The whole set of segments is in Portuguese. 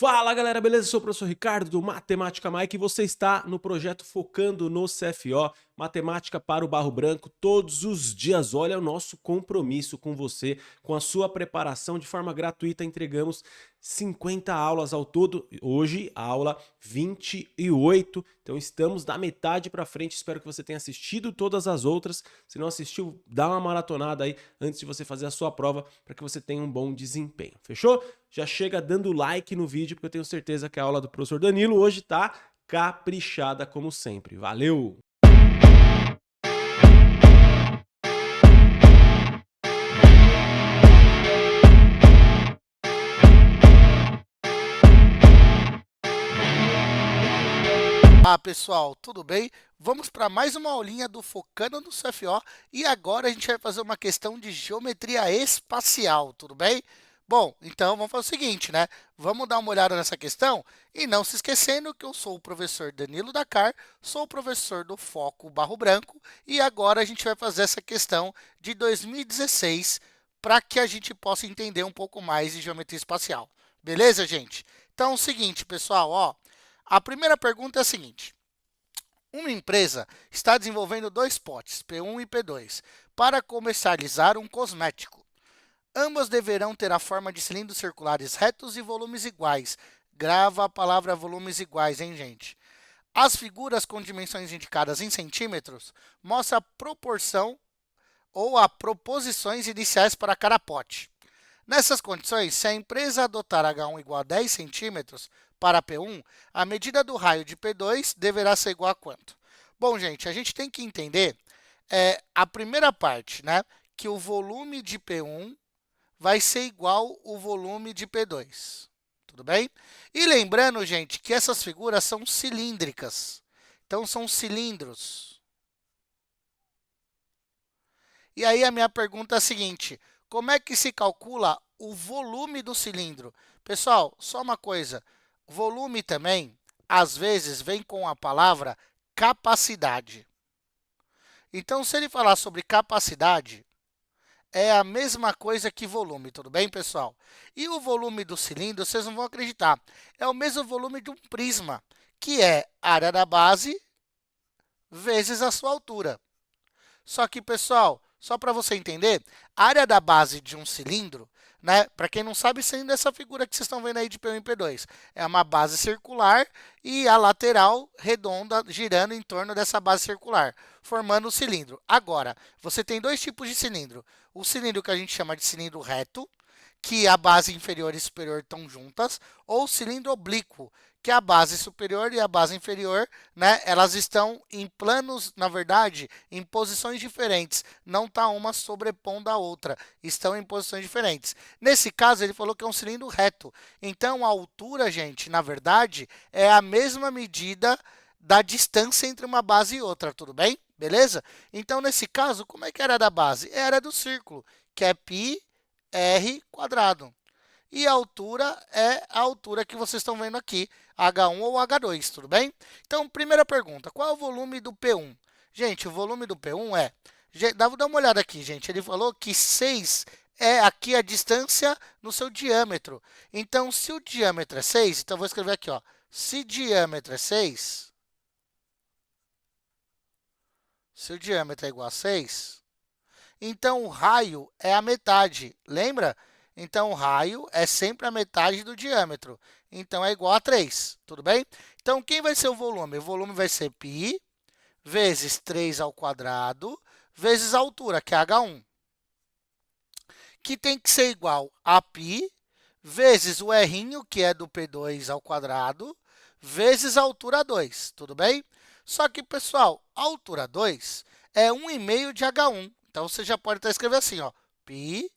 Fala galera, beleza? Eu sou o professor Ricardo do Matemática Mike e você está no projeto Focando no CFO, Matemática para o Barro Branco, todos os dias. Olha o nosso compromisso com você, com a sua preparação de forma gratuita. Entregamos 50 aulas ao todo, hoje a aula 28, então estamos da metade para frente. Espero que você tenha assistido todas as outras. Se não assistiu, dá uma maratonada aí antes de você fazer a sua prova para que você tenha um bom desempenho, fechou? Já chega dando like no vídeo, porque eu tenho certeza que a aula do professor Danilo hoje tá caprichada como sempre. Valeu! Olá pessoal, tudo bem? Vamos para mais uma aulinha do Focando no CFO e agora a gente vai fazer uma questão de geometria espacial, tudo bem? Bom, então vamos fazer o seguinte, né? Vamos dar uma olhada nessa questão e não se esquecendo que eu sou o professor Danilo Dacar, sou o professor do Foco Barro Branco e agora a gente vai fazer essa questão de 2016 para que a gente possa entender um pouco mais de geometria espacial. Beleza, gente? Então é o seguinte, pessoal, ó. A primeira pergunta é a seguinte: uma empresa está desenvolvendo dois potes, P1 e P2, para comercializar um cosmético. Ambas deverão ter a forma de cilindros circulares retos e volumes iguais. Grava a palavra volumes iguais, hein, gente? As figuras com dimensões indicadas em centímetros mostram a proporção ou a proposições iniciais para cada pote. Nessas condições, se a empresa adotar H1 igual a 10 centímetros para P1, a medida do raio de P2 deverá ser igual a quanto? Bom, gente, a gente tem que entender a primeira parte, né? Que o volume de P1 vai ser igual ao volume de P2. Tudo bem? E lembrando, gente, que essas figuras são cilíndricas. Então, são cilindros. E aí a minha pergunta é a seguinte: como é que se calcula o volume do cilindro? Pessoal, só uma coisa, volume também, às vezes, vem com a palavra capacidade. Então, se ele falar sobre capacidade, é a mesma coisa que volume, tudo bem, pessoal? E o volume do cilindro, vocês não vão acreditar, é o mesmo volume de um prisma, que é a área da base vezes a sua altura. Só que, pessoal, só para você entender, a área da base de um cilindro, né? Para quem não sabe, cilindro é essa figura que vocês estão vendo aí de P1 e P2. É uma base circular e a lateral redonda girando em torno dessa base circular, formando o cilindro. Agora, você tem dois tipos de cilindro. O cilindro que a gente chama de cilindro reto, que a base inferior e superior estão juntas, ou cilindro oblíquo, que a base superior e a base inferior, né, elas estão em planos, na verdade, em posições diferentes. Não está uma sobrepondo a outra, estão em posições diferentes. Nesse caso, ele falou que é um cilindro reto. Então, a altura, gente, na verdade, é a mesma medida da distância entre uma base e outra, tudo bem? Beleza? Então, nesse caso, como é que era a da base? Era do círculo, que é πr². E a altura é a altura que vocês estão vendo aqui, H1 ou H2, tudo bem? Então, primeira pergunta, qual é o volume do P1? Gente, o volume do P1 é... Dá uma olhada aqui, gente. Ele falou que 6 é aqui a distância no seu diâmetro. Então, se o diâmetro é 6, então eu vou escrever aqui, ó. Se diâmetro é 6, se o diâmetro é igual a 6, então o raio é a metade, lembra? Então, o raio é sempre a metade do diâmetro. Então, é igual a 3, tudo bem? Então, quem vai ser o volume? O volume vai ser π vezes 3 ao quadrado vezes a altura, que é H1, que tem que ser igual a π vezes o r, que é do P2 ao quadrado, vezes a altura 2, tudo bem? Só que, pessoal, a altura 2 é 1,5 de H1. Então, você já pode até escrever assim, ó, π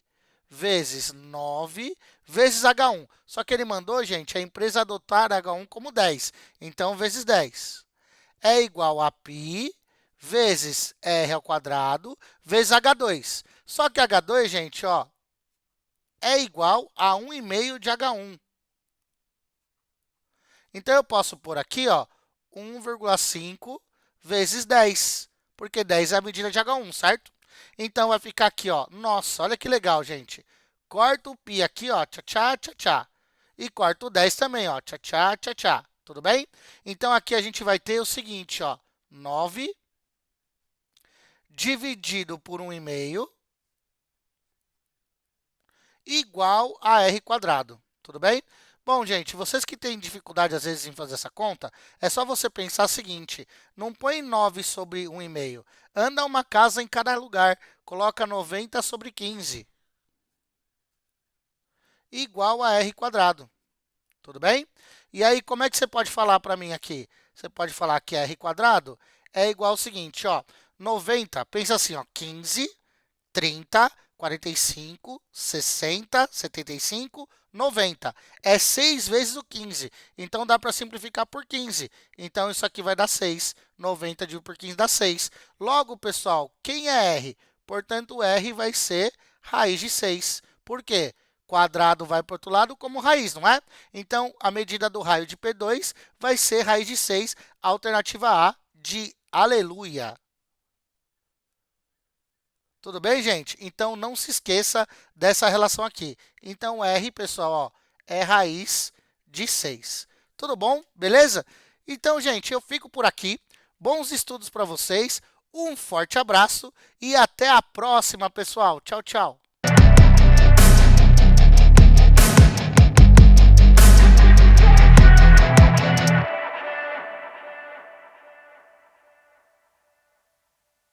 vezes 9 vezes H1. Só que ele mandou, gente, a empresa adotar H1 como 10. Então, vezes 10 é igual a π vezes r ao quadrado vezes H2. Só que H2, gente, ó, é igual a 1,5 de H1. Então, eu posso pôr aqui, ó, 1,5 vezes 10, porque 10 é a medida de H1, certo? Então, vai ficar aqui, ó. Nossa, olha que legal, gente. Corta o π aqui, ó, tchá, tchá, tchá, tchá. e corto 10 também, ó, tchá, tchá, tchá, tchá, tudo bem? Então, aqui a gente vai ter o seguinte, ó, 9 dividido por 1,5 igual a r quadrado, tudo bem? Bom, gente, vocês que têm dificuldade, às vezes, em fazer essa conta, é só você pensar o seguinte, não põe 9 sobre 1,5, anda uma casa em cada lugar, coloca 90 sobre 15, igual a r quadrado, tudo bem? E aí, como é que você pode falar para mim aqui? Você pode falar que r quadrado é igual ao seguinte, ó, 90, pensa assim, ó, 15, 30, 45, 60, 75, 90. É 6 vezes o 15. Então, dá para simplificar por 15. Então, isso aqui vai dar 6. 90 dividido por 15 dá 6. Logo, pessoal, quem é r? Portanto, r vai ser raiz de 6. Por quê? Quadrado vai para o outro lado como raiz, não é? Então, a medida do raio de P2 vai ser raiz de 6, alternativa A de aleluia. Tudo bem, gente? Então, não se esqueça dessa relação aqui. Então, R, pessoal, ó, é raiz de 6. Tudo bom? Beleza? Então, gente, eu fico por aqui. Bons estudos para vocês. Um forte abraço e até a próxima, pessoal. Tchau, tchau.